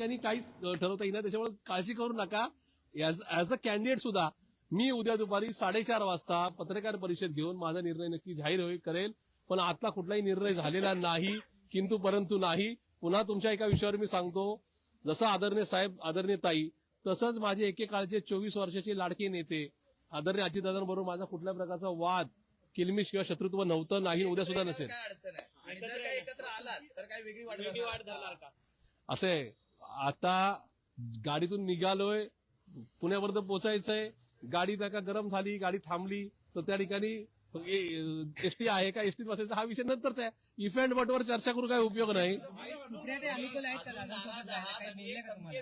ठिकाणी काहीच ठरवता येईल, त्याच्यामुळे काळजी करू नका. ऍज अ कॅन्डिडेट सुद्धा मी उद्या दुपारी 4:30 वाजता पत्रकार परिषद घेऊन माझा निर्णय नक्की जाहीर करेल. पण आता कुठलाही निर्णय झालेला नाही, किंतु परंतु नाही. पुन्हा तुमच्या एका विषयावर मी सांगतो, जसं आदरणीय साहेब, आदरणीय ताई, तसंच माझे एकेकाळचे 24 वर्षाचे लाडके नेते आदरणीय अजितदादांबरोबर माझा कुठल्या प्रकारचा वाद, किलमिश किंवा शत्रुत्व नव्हतं, नाही, उद्या सुद्धा नसेल. काय अडचण आहे आणि जर काय एकत्र आलात तर काय वेगळी वाट धरणार का? असे आता गाडीतून निघालोय, पुण्यापर्यंत पोहोचायचंय, गाडी त्या का गरम झाली, गाडी थांबली तर त्या ठिकाणी एसटी आहे का, एसटीत बसायचा हा विषय नंतरचा आहे. इफ अँड बटवर चर्चा करून काही उपयोग नाही. संकेत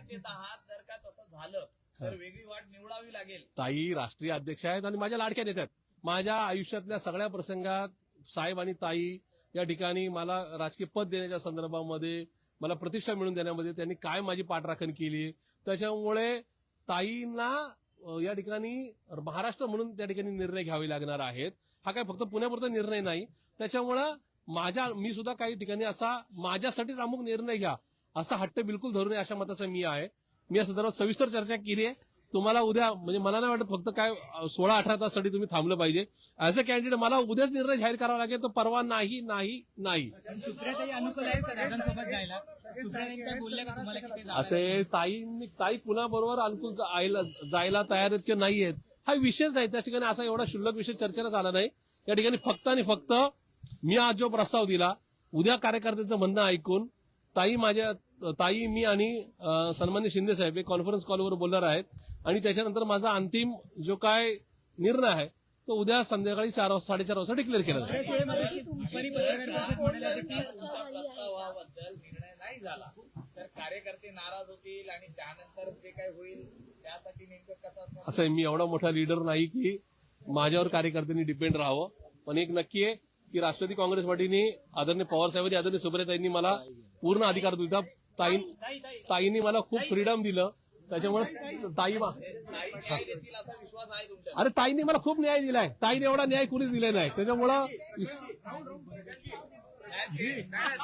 देत आहात, जर का तसं झालं तर वेगळी वाट निवडावी लागेल. ताई राष्ट्रीय अध्यक्ष आहेत आणि माझ्या लाडक्या नेत्यात. माझ्या आयुष्यातल्या सगळ्या प्रसंगात साहेब आणि ताई या ठिकाणी मला राजकीय पद देण्याच्या संदर्भामध्ये, मला प्रतिष्ठा मिळवून देण्यामध्ये त्यांनी काय माझी पाठराखण केली. त्याच्यामुळे ताईंना या ठिकाणी महाराष्ट्र म्हणून त्या ठिकाणी निर्णय घ्यावे लागणार आहेत. हा काय फक्त पुण्यापुरता निर्णय नाही. त्याच्यामुळे मी सुद्धा काही ठिकाणी असा माझ्यासाठीच अमुक निर्णय घ्या असा हट्ट बिलकुल धरू नये अशा मताचा मी आहे. मी या संदर्भात सविस्तर चर्चा केली आहे. तुम्हाला उद्या म्हणजे मला नाही वाटत फक्त काय 16-18 ताससाठी तुम्ही थांबलं पाहिजे. ॲज अ कॅन्डिडेट मला उद्याच निर्णय जाहीर करावा लागेल, तर परवा नाही नाही नाही. सुप्रियाताई अनुकूल आहे सरांसोबत जायला, सुप्रियाताई बोलल्या का तुम्हाला? असे ताई पुन्हा बरोबर अनुकूल जायला तयार आहेत किंवा नाही आहेत हा विषयच नाही. त्या ठिकाणी असा एवढा क्षुल्लक विषय चर्चेला झाला नाही. या ठिकाणी फक्त आणि फक्त मी आज जो प्रस्ताव दिला, उद्या कार्यकर्त्यांचं म्हणणं ऐकून ताई मी आणि सन्मान्य शिंदे साहेब हे कॉन्फरन्स कॉलवर बोलणार आहेत आणि त्याच्यानंतर माझा अंतिम जो काय निर्णय आहे तो उद्या संध्याकाळी 4-4:30 वाजता डिक्लेअर केला जाईल. प्रस्तावाबद्दल निर्णय नाही झाला तर कार्यकर्ते नाराज होतील आणि त्यानंतर जे काय होईल त्यासाठी नेमकं कसं असणार? असं आहे, मी एवढा मोठा लीडर नाही की माझ्यावर कार्यकर्त्यांनी डिपेंड राहावं. पण एक नक्की आहे की राष्ट्रवादी काँग्रेस पार्टीने आदरणीय पवार साहेबांनी, आदरणीय सुप्रियाताईंनी मला पूर्ण अधिकार दिला. ताईंनी मला खूप फ्रीडम दिलं. त्याच्यामुळे न्याय देतील असा विश्वास आहे तुमच्या? अरे ताईंनी मला खूप न्याय दिलाय. ताईने एवढा न्याय कुणीच दिला नाही. त्याच्यामुळं नाही